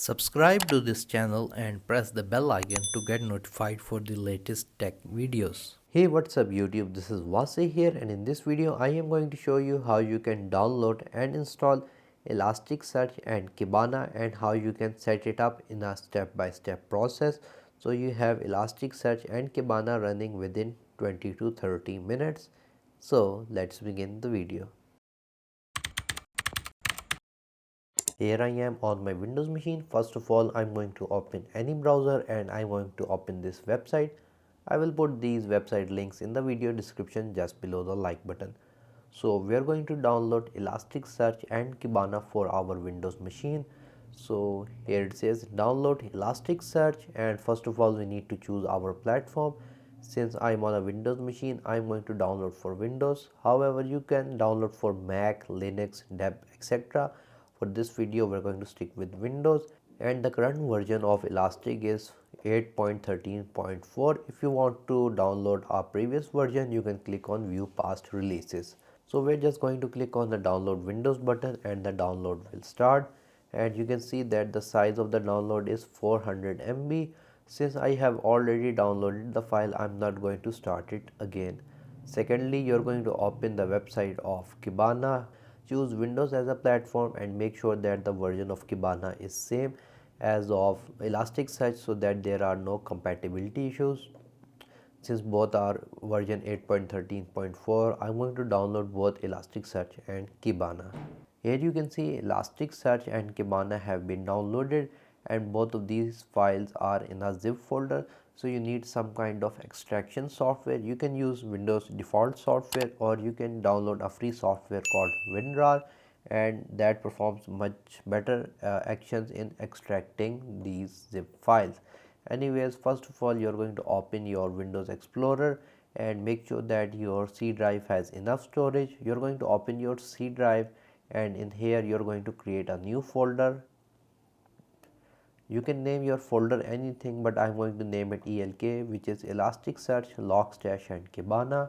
Subscribe to this channel and press the bell icon to get notified for the latest tech videos. Hey, what's up YouTube, this is Vasi here, and in this video I am going to show you how you can download and install Elasticsearch and Kibana and how you can set it up in a step-by-step process. So you have Elasticsearch and Kibana running within 20 to 30 minutes. So let's begin the video. Here I am on my Windows machine. First of all, I'm going to open any browser and I'm going to open this website. I will put these website links in the video description just below the like button. So we are going to download Elasticsearch and Kibana for our Windows machine. So here it says download Elasticsearch, and first of all we need to choose our platform. Since I'm on a Windows machine, I'm going to download for Windows. However, you can download for Mac, Linux, Deb, etc. For this video we're going to stick with Windows, and the current version of Elastic is 8.13.4. if you want to download our previous version, you can click on view past releases. So we're just going to click on the download Windows button and the download will start, and you can see that the size of the download is 400 MB. Since I have already downloaded the file, I'm not going to start it again. Secondly, you're going to open the website of Kibana. Choose Windows as a platform and make sure that the version of Kibana is same as of Elasticsearch so that there are no compatibility issues. Since both are version 8.13.4, I'm going to download both Elasticsearch and Kibana. Here you can see Elasticsearch and Kibana have been downloaded, and both of these files are in a zip folder. So you need some kind of extraction software. You can use Windows default software, or you can download a free software called WinRAR, and that performs much better actions in extracting these zip files. Anyways, first of all you're going to open your Windows Explorer and make sure that your C drive has enough storage. You're going to open your C drive, and in here you're going to create a new folder. You can name your folder anything, but I'm going to name it ELK, which is Elasticsearch, Logstash and Kibana.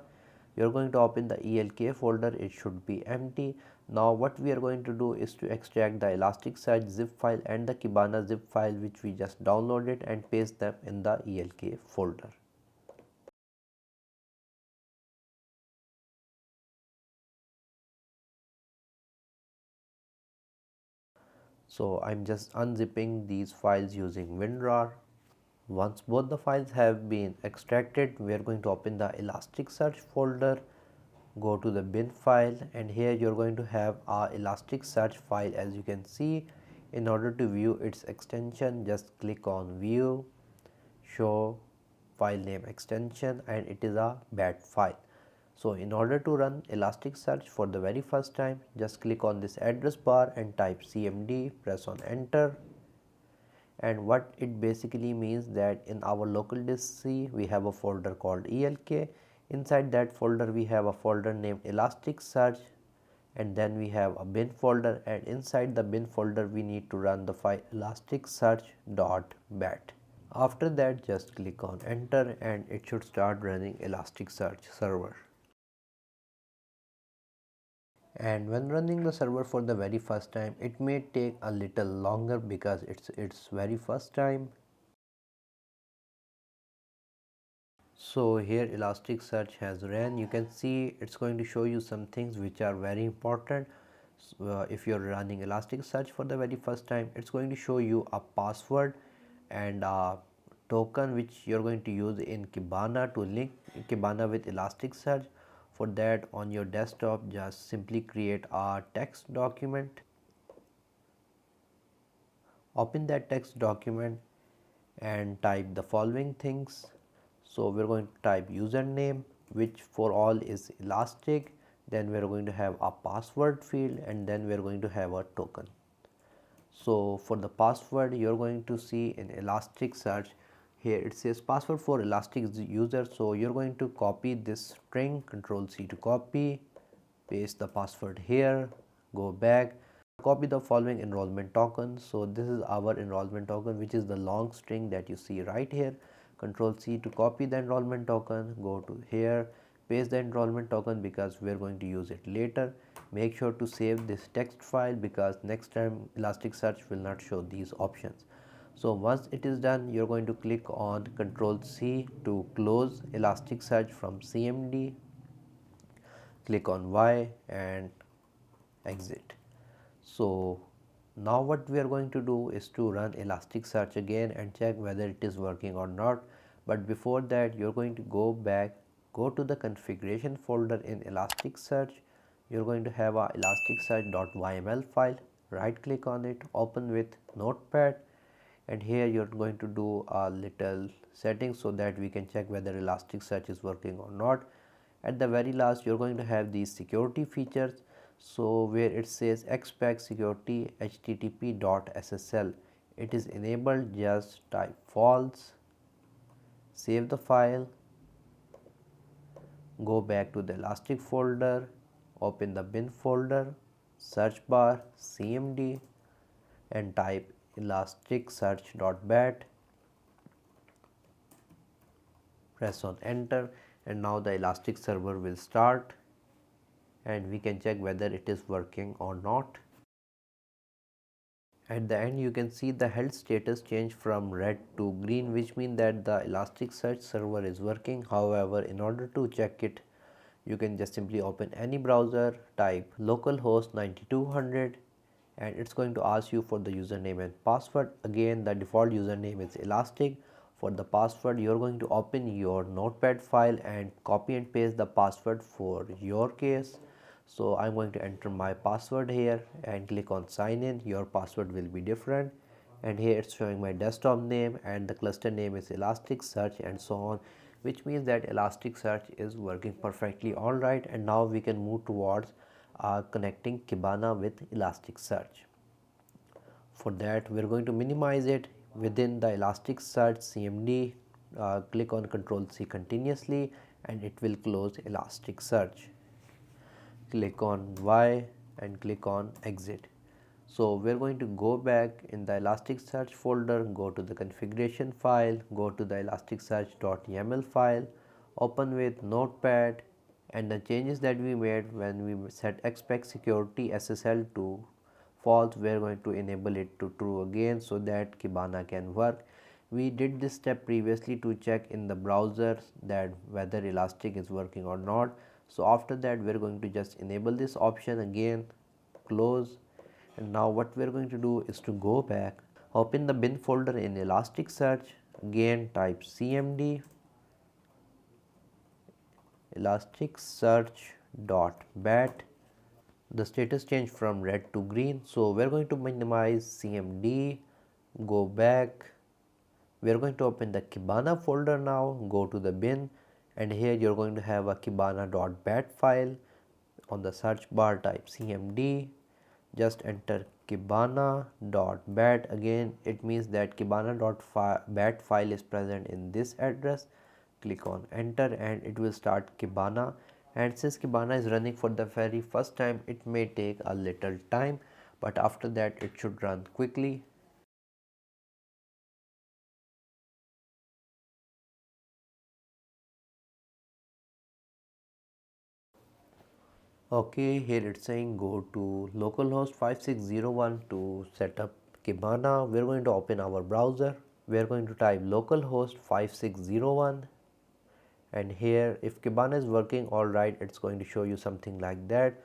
You're going to open the ELK folder, it should be empty. Now what we are going to do is to extract the Elasticsearch zip file and the Kibana zip file which we just downloaded and paste them in the ELK folder. So I'm just unzipping these files using WinRAR. Once both the files have been extracted, we are going to open the Elasticsearch folder, go to the bin file, and here you're going to have our Elasticsearch file. As you can see, in order to view its extension, just click on view, show file name extension, and it is a bat file. So in order to run Elasticsearch for the very first time, just click on this address bar and type cmd, press on enter. And what it basically means that in our local disk C we have a folder called ELK. Inside that folder we have a folder named Elasticsearch, and then we have a bin folder, and inside the bin folder we need to run the file elasticsearch.bat. After that, just click on enter and it should start running Elasticsearch server. And when running the server for the very first time, it may take a little longer because it's very first time. So here Elasticsearch has ran. You can see it's going to show you some things which are very important. If you're running Elasticsearch for the very first time, it's going to show you a password and a token which you're going to use in Kibana to link Kibana with Elasticsearch. For that, on your desktop, just simply create a text document. Open that text document and type the following things. So we're going to type username, which for all is Elastic. Then we're going to have a password field, and then we're going to have a token. So for the password, you're going to see in Elasticsearch, here it says password for Elastic user. So you're going to copy this string, Control C to copy, paste the password here, go back, copy the following enrollment token. So this is our enrollment token, which is the long string that you see right here. Control C to copy the enrollment token, go to here, paste the enrollment token because we are going to use it later. Make sure to save this text file because next time Elasticsearch will not show these options. So once it is done, you're going to click on Ctrl C to close Elasticsearch from CMD. Click on Y and exit. So now what we are going to do is to run Elasticsearch again and check whether it is working or not. But before that, you're going to go back, go to the configuration folder in Elasticsearch. You're going to have a elasticsearch.yml file. Right click on it, open with Notepad, and here you're going to do a little settings so that we can check whether Elasticsearch is working or not. At the very last, you're going to have these security features. So where it says expect security http.ssl, it is enabled. Just type false, save the file, go back to the Elastic folder, open the bin folder, search bar cmd and type elasticsearch.bat, press on enter, and now the Elastic server will start and we can check whether it is working or not. At the end, you can see the health status change from red to green, which means that the Elasticsearch server is working. However, in order to check it, you can just simply open any browser, type localhost 9200, and it's going to ask you for the username and password. Again, the default username is Elastic. For the password, you're going to open your notepad file and copy and paste the password for your case. So I'm going to enter my password here and click on sign in. Your password will be different, and here it's showing my desktop name and the cluster name is Elasticsearch and so on, which means that Elasticsearch is working perfectly all right. And now we can move towards connecting Kibana with Elasticsearch. For that, we're going to minimize it within the Elasticsearch CMD. Click on Ctrl C continuously and it will close Elasticsearch. Click on Y and click on exit. So we're going to go back in the Elasticsearch folder, go to the configuration file, go to the elasticsearch.yml file, open with Notepad, and the changes that we made when we set expect security SSL to false, we're going to enable it to true again so that Kibana can work. We did this step previously to check in the browser that whether Elastic is working or not. So after that, we're going to just enable this option again, close, and now what we're going to do is to go back, open the bin folder in Elasticsearch, again type cmd elasticsearch.bat. The status changed from red to green, so we're going to minimize cmd, go back, we're going to open the Kibana folder now, go to the bin, and here you're going to have a kibana.bat file. On the search bar type cmd, just enter kibana.bat. again it means that kibana.bat file is present in this address. Click on enter and it will start Kibana, and since Kibana is running for the very first time, it may take a little time, but after that it should run quickly. Okay, here it's saying go to localhost 5601 to set up Kibana. We're going to open our browser. We're going to type localhost 5601, and here if Kibana is working all right, it's going to show you something like that.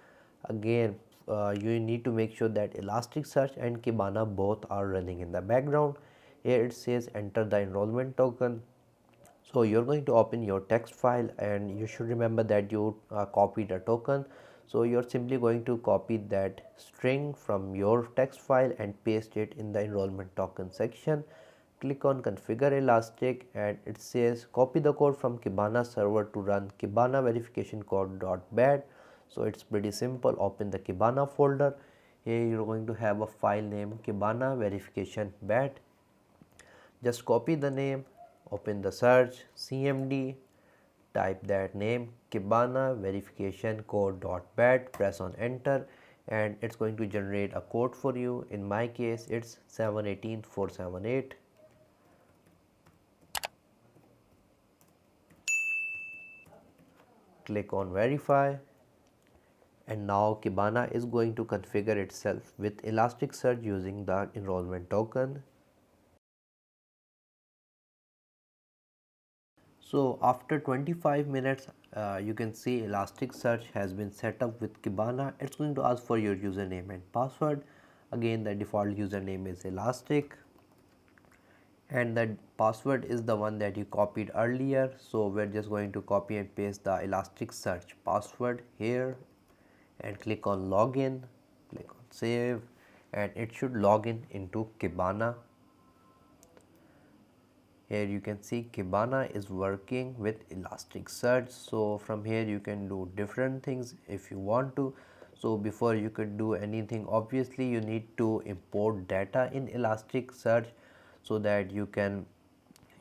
Again, you need to make sure that Elasticsearch and Kibana both are running in the background. Here it says enter the enrollment token. So you're going to open your text file and you should remember that you copied a token. So you're simply going to copy that string from your text file and paste it in the enrollment token section. Click on configure Elastic and it says copy the code from Kibana server to run Kibana verification code.bat. So it's pretty simple. Open the Kibana folder. Here you're going to have a file name Kibana verification bat. Just copy the name, open the search cmd, type that name Kibana verification code.bat, press on enter, and it's going to generate a code for you. In my case it's 718478. click on verify, and now Kibana is going to configure itself with Elasticsearch using the enrollment token. So after 25 minutes, you can see Elasticsearch has been set up with Kibana. It's going to ask for your username and password. Again, the default username is Elastic, and the password is the one that you copied earlier. So we're just going to copy and paste the Elasticsearch password here and click on login, click on save, and it should log in into Kibana. Here you can see Kibana is working with Elasticsearch. So from here you can do different things if you want to. So before you could do anything, obviously you need to import data in Elasticsearch so that you can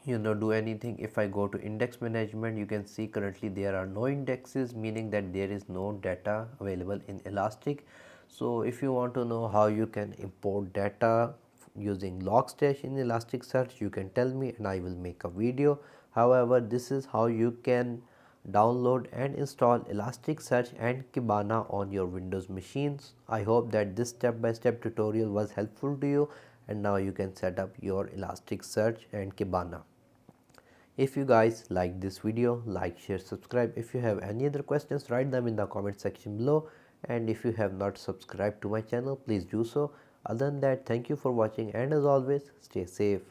do anything. If I go to index management, you can see currently there are no indexes, meaning that there is no data available in Elastic. So if you want to know how you can import data using Logstash in Elasticsearch, you can tell me and I will make a video. However, this is how you can download and install Elasticsearch and Kibana on your Windows machines. I hope that this step-by-step tutorial was helpful to you, and now you can set up your Elasticsearch and Kibana. If you guys like this video, like, share, subscribe. If you have any other questions, write them in the comment section below, and if you have not subscribed to my channel, please do so. Other than that, thank you for watching, and as always, stay safe.